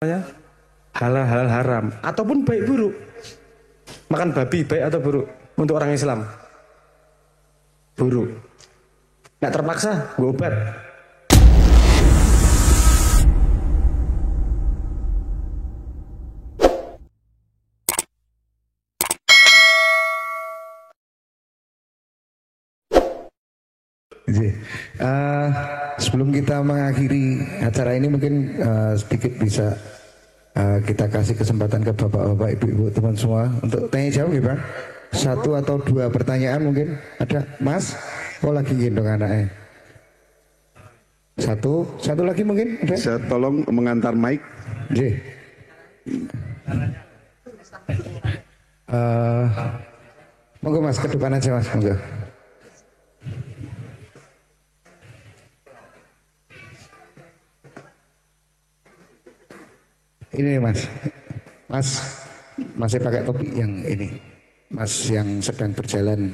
halal haram ataupun baik buruk. Makan babi baik atau buruk untuk orang Islam? Buruk. Nggak terpaksa gue obat. Sebelum kita mengakhiri acara ini mungkin sedikit bisa kita kasih kesempatan ke bapak-bapak, ibu-ibu, teman semua untuk tanya jawab ya Bang. Satu atau dua pertanyaan mungkin ada. Mas, oh lagi gendong anaknya. Satu lagi mungkin ada. Saya tolong mengantar mic. J. Monggo Mas, ke depan aja Mas, monggo. Ini Mas, masih pakai topi yang ini, Mas yang sedang berjalan.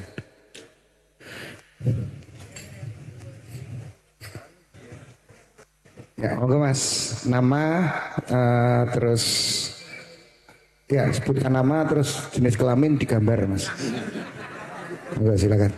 Ya, monggo Mas, nama, terus, ya sebutkan nama, terus jenis kelamin digambar Mas. Monggo silakan.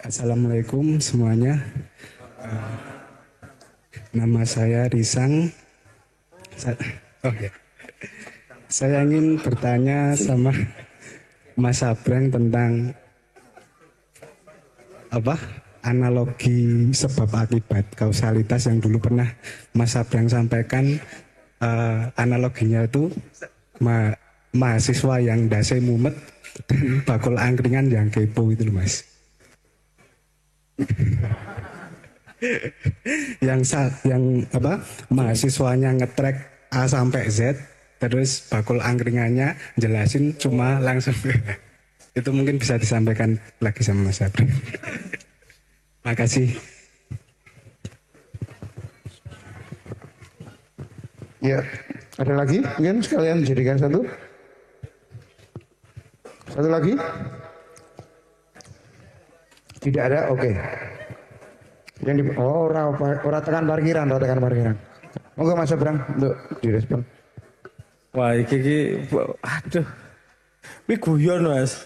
Assalamualaikum semuanya. Nama saya Risang. Saya ingin bertanya sama Mas Abrang tentang analogi sebab akibat kausalitas yang dulu pernah Mas Abrang sampaikan. Analoginya itu mahasiswa yang dase mumet dan bakul angkringan yang kepo itu loh Mas. yang mahasiswanya ngetrack A sampai Z, terus bakul angkringannya jelasin cuma langsung. Itu mungkin bisa disampaikan lagi sama Mas Abri. Makasih. Ya, ada lagi? Mungkin sekalian jadikan satu. Satu lagi? Tidak ada, oke. Yang di ora tekan parkiran. Monggo Mas Abrang untuk direspon. Wah, iki aduh. Ini guyon Mas.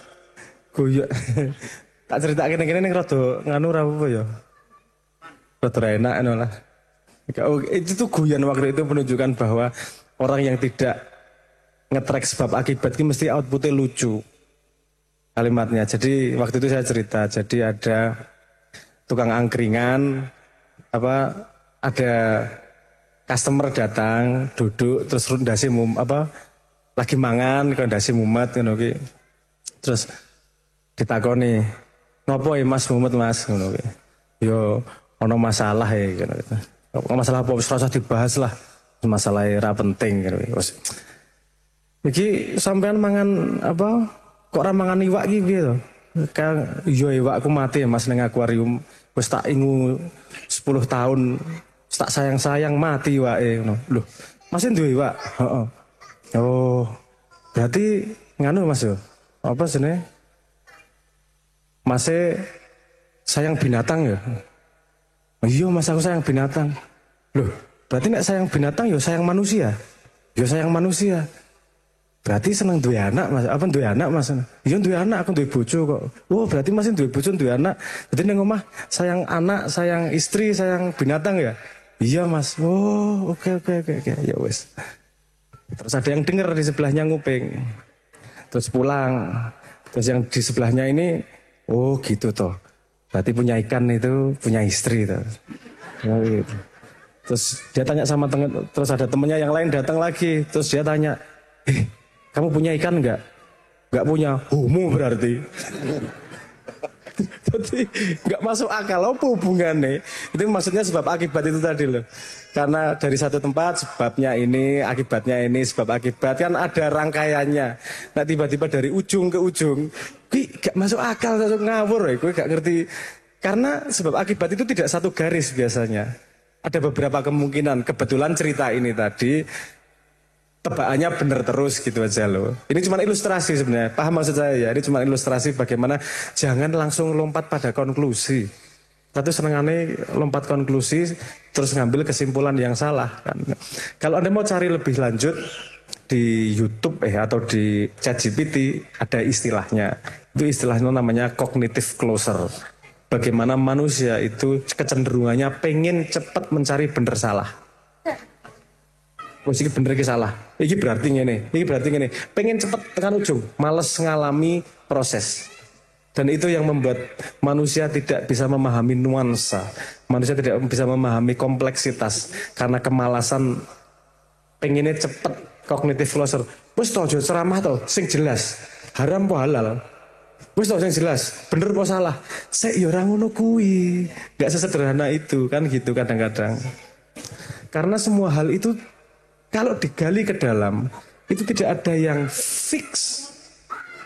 Guyon. Tak ceritakin ngene ning rada nganu ra apa ya. Rada enak ngono lah. Itu tuh guyon waktu itu menunjukkan bahwa orang yang tidak ngetrack sebab akibat ini mesti outputnya lucu. Kalimatnya. Jadi waktu itu saya cerita, jadi ada tukang angkringan, ada customer datang, duduk, terus ndase lagi mangan, ndase mumet ngono ki. Terus ditakoni, "Ngopo ya Mas mumet Mas?" ngono ki. "Yo ono masalah ya," ngono gitu. "Masalah apa wis ora usah dibahas lah. Masalah ra penting," ngono ki. Iki sampean mangan kok ora mangan iwak iki piye to? Kan iya iwakku mati Mas ning akuarium. Wis tak ingu 10 tahun, tak sayang-sayang mati iwake ngono. Loh, Mas duwe iwak? Heeh. Oh, berarti nganu Mas yo. Apa jenenge? Mas sayang binatang ya? Iya Mas aku sayang binatang. Loh, berarti nek sayang binatang yo sayang manusia. Yo sayang manusia. Berarti seneng duwe anak Mas, duwe anak Mas? Iya duwe anak, aku duwe bojo kok. Oh berarti Mas duwe bojo, duwe anak. Berarti ning omah sayang anak, sayang istri, sayang binatang ya? Iya Mas. Oh oke. Ya wes. Terus ada yang denger di sebelahnya nguping. Terus pulang. Terus yang di sebelahnya ini, oh gitu toh. Berarti punya ikan itu punya istri toh. Oh, gitu. Terus dia tanya sama terus ada temennya yang lain datang lagi. Terus dia tanya, kamu punya ikan enggak? Enggak punya. Homo berarti. Jadi enggak masuk akal apa hubungannya. Itu maksudnya sebab akibat itu tadi loh. Karena dari satu tempat sebabnya ini, akibatnya ini, sebab akibat kan ada rangkaiannya. Nah tiba-tiba dari ujung ke ujung, enggak masuk akal, ngawur ya, gue enggak ngerti. Karena sebab akibat itu tidak satu garis biasanya. Ada beberapa kemungkinan. Kebetulan cerita ini tadi tebakannya bener terus gitu aja loh. Ini cuma ilustrasi sebenarnya. Paham maksud saya ya? Ini cuma ilustrasi bagaimana jangan langsung lompat pada konklusi. Satu senengannya lompat konklusi terus ngambil kesimpulan yang salah kan. Kalau Anda mau cari lebih lanjut di YouTube atau di ChatGPT ada istilahnya. Itu istilahnya namanya cognitive closer. Bagaimana manusia itu kecenderungannya pengen cepat mencari benar salah. Oh, ini bener iki salah. Iki berarti ngene, iki berarti ngene. Pengen cepat tekan ujung, males ngalami proses. Dan itu yang membuat manusia tidak bisa memahami nuansa. Manusia tidak bisa memahami kompleksitas karena kemalasan pengennya cepat. Cognitive closer. Wis to aja ceramah to, sing jelas. Haram po halal. Wis to sing jelas, bener po salah. Sek ya ora ngono kuwi. Enggak sesederhana itu kan gitu kadang-kadang. Karena semua hal itu kalau digali ke dalam itu tidak ada yang fix.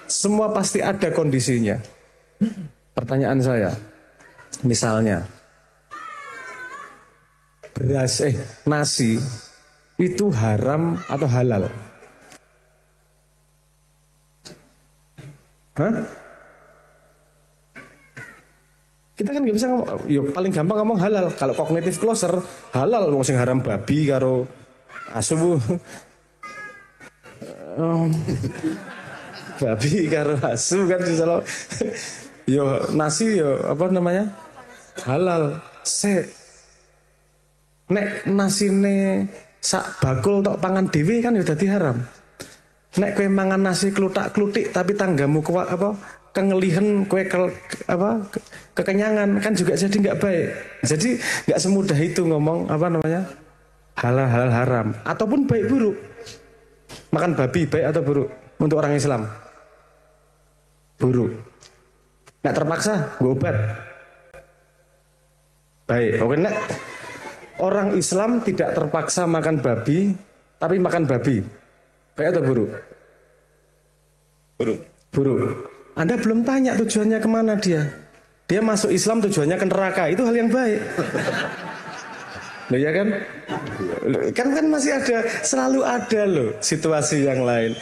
Semua pasti ada kondisinya. Pertanyaan saya, misalnya beras nasi itu haram atau halal? Hah? Kita kan nggak bisa ngomong, yuk paling gampang ngomong halal. Kalau cognitive closer, halal wong sing haram babi karo asu. Babi karo asu kan kalau yo nasi yo apa namanya? Halal. Nek nasine sak bakul tok pangan dhewe kan udah dadi haram. Nek kowe mangan nasi klutak-klutik tapi tanggamu kengelihan kowe kekenyangan kan juga jadi nggak baik. Jadi nggak semudah itu ngomong apa namanya halal haram ataupun baik buruk. Makan babi baik atau buruk untuk orang Islam? Buruk. Nggak terpaksa gue obat. Baik. Oke nek orang Islam tidak terpaksa makan babi, tapi makan babi. Baik atau buruk? Buruk. Buruk. Anda belum tanya tujuannya kemana dia. Dia masuk Islam tujuannya ke neraka. Itu hal yang baik. Loh ya kan? Kan masih ada, selalu ada loh situasi yang lain.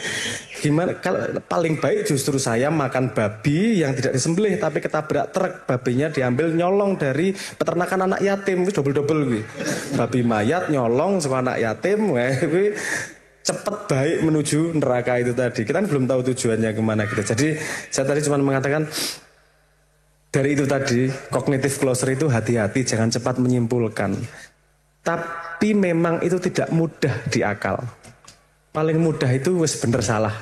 Gimana kalau paling baik justru saya makan babi yang tidak disembelih tapi ketabrak truk, babinya diambil nyolong dari peternakan anak yatim, itu double-double gitu. Babi mayat nyolong sama anak yatim, itu cepet baik menuju neraka itu tadi. Kita kan belum tahu tujuannya kemana gitu. Jadi saya tadi cuma mengatakan dari itu tadi cognitive closer itu hati-hati jangan cepat menyimpulkan. Tapi memang itu tidak mudah di akal. Paling mudah itu wis bener salah.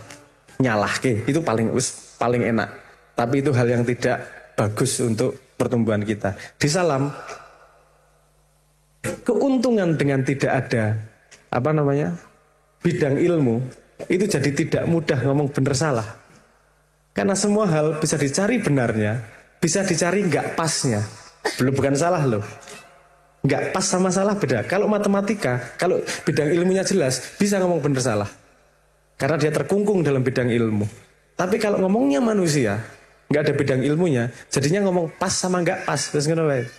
Nyalahke itu paling enak. Tapi itu hal yang tidak bagus untuk pertumbuhan kita. Di Salam keuntungan dengan tidak ada bidang ilmu itu jadi tidak mudah ngomong bener salah. Karena semua hal bisa dicari benarnya, bisa dicari nggak pasnya. Bukan salah loh. Nggak pas sama salah beda. Kalau matematika, kalau bidang ilmunya jelas, bisa ngomong bener salah. Karena dia terkungkung dalam bidang ilmu. Tapi kalau ngomongnya manusia, nggak ada bidang ilmunya, jadinya ngomong pas sama nggak pas. Terus ngono wae.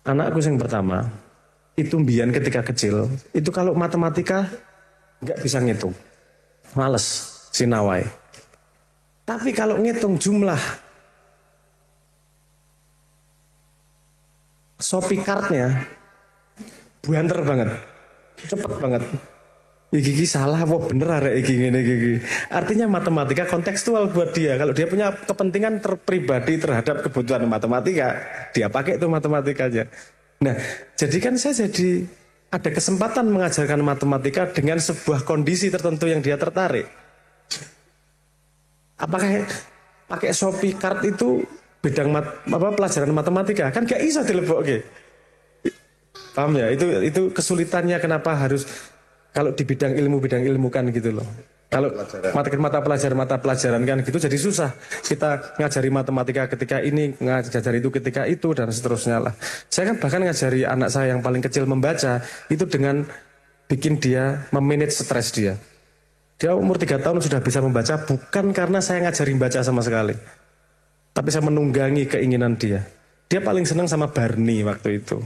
Anakku yang pertama, itu mbiyen ketika kecil, itu kalau matematika nggak bisa ngitung. Males, sinawai. Tapi kalau ngitung jumlah Shopee card-nya buanter banget, cepet banget. Iki salah, wah bener arek iki ngene iki. Artinya matematika kontekstual buat dia. Kalau dia punya kepentingan pribadi terhadap kebutuhan matematika, dia pakai itu matematikanya. Nah, jadi kan saya jadi ada kesempatan mengajarkan matematika dengan sebuah kondisi tertentu yang dia tertarik. Apakah pakai Shopee card itu bidang pelajaran matematika kan gak iso dilebokke. Paham ya? Itu kesulitannya kenapa harus kalau di bidang ilmu kan gitu loh. Kalau mata pelajaran kan gitu jadi susah. Kita ngajari matematika ketika ini, ngajari itu ketika itu dan seterusnya lah. Saya kan bahkan ngajari anak saya yang paling kecil membaca itu dengan bikin dia memanage stres dia. Dia umur 3 tahun sudah bisa membaca bukan karena saya ngajarin baca sama sekali. Tapi saya menunggangi keinginan dia. Dia paling senang sama Barney waktu itu.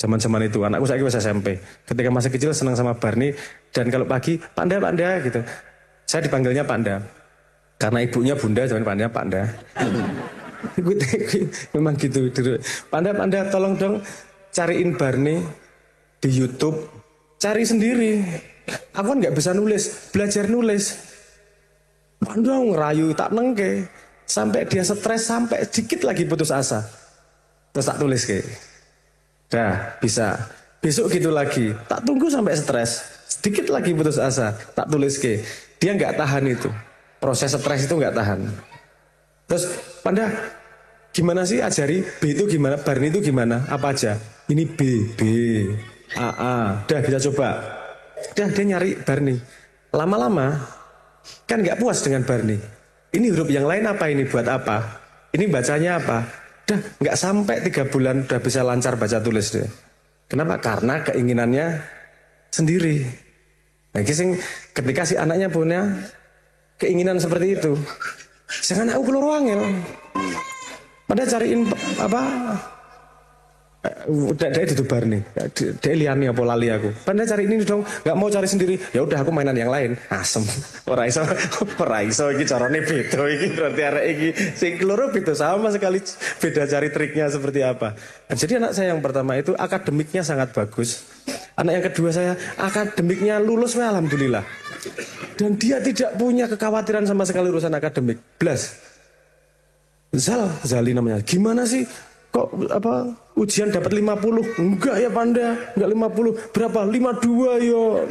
Zaman-zaman itu anakku saya wis SMP. Ketika masih kecil senang sama Barney dan kalau pagi Panda gitu. Saya dipanggilnya Panda. Karena ibunya Bunda jangan panggilnya Panda. Memang gitu. Panda tolong dong cariin Barney di YouTube. Cari sendiri. Aku kan nggak bisa nulis, belajar nulis. Panda ngerayu tak nengke. Sampai dia stres, sampai sedikit lagi putus asa. Terus tak tulis ke. Dah, bisa. Besok gitu lagi. Tak tunggu sampai stres. Sedikit lagi putus asa. Tak tulis ke. Dia nggak tahan itu. Proses stres itu nggak tahan. Terus, Panda, gimana sih ajari B itu gimana? Barney itu gimana? Apa aja? Ini B, A. Dah, bisa coba. Dah, dia nyari Barney. Lama-lama, kan nggak puas dengan Barney. Ini huruf yang lain apa ini? Buat apa? Ini bacanya apa? Dah nggak sampai 3 bulan udah bisa lancar baca tulis deh. Kenapa? Karena keinginannya sendiri. Nah, ketika si anaknya punya keinginan seperti itu, jangan aku keluar wangil. Pada cariin apa? Udah itu Barney. Dia liani apa lali aku. Pada cari ini dong, nggak mau cari sendiri. Ya udah aku mainan yang lain. Asem. Ora iso iki carane beda iki berarti arek iki sing keloro beda sama sekali beda cari triknya seperti apa. Nah, jadi anak saya yang pertama itu akademiknya sangat bagus. Anak yang kedua saya akademiknya lulus alhamdulillah. Dan dia tidak punya kekhawatiran sama sekali urusan akademik. Blas. Zali namanya. Gimana sih? Kok apa ujian dapat 50? Enggak ya Panda, enggak 50. Berapa? 52 yo.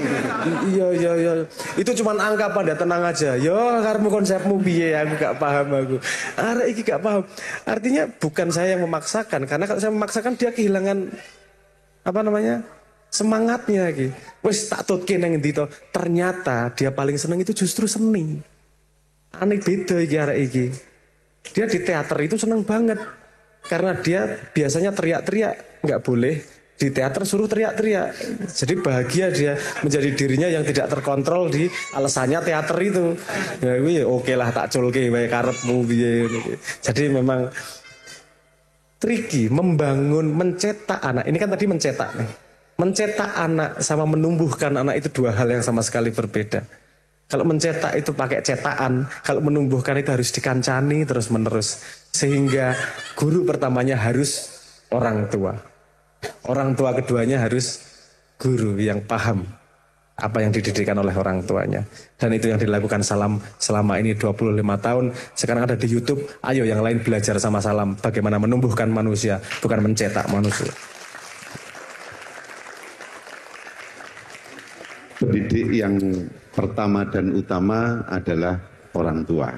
Iya. Itu cuma angka Panda, tenang aja. Yo, karmu konsepmu piye? Aku gak paham aku. Arek iki gak paham. Artinya bukan saya yang memaksakan, karena kalau saya memaksakan dia kehilangan apa namanya? Semangatnya iki. Wis tak tutke nang endi to. Ternyata dia paling seneng itu justru seni. Aneh beda iki arek iki. Dia di teater itu seneng banget. Karena dia biasanya teriak-teriak, nggak boleh di teater suruh teriak-teriak. Jadi bahagia dia menjadi dirinya yang tidak terkontrol di alasannya teater itu. Ya oke lah tak culke wae karepmu piye. Jadi memang tricky mencetak anak. Ini kan tadi mencetak nih. Mencetak anak sama menumbuhkan anak itu dua hal yang sama sekali berbeda. Kalau mencetak itu pakai cetakan, kalau menumbuhkan itu harus dikancani terus-menerus. Sehingga guru pertamanya harus orang tua. Orang tua keduanya harus guru yang paham apa yang dididikkan oleh orang tuanya. Dan itu yang dilakukan Salam selama ini 25 tahun. Sekarang ada di YouTube, ayo yang lain belajar sama Salam. Bagaimana menumbuhkan manusia, bukan mencetak manusia. Pendidik yang pertama dan utama adalah orang tua.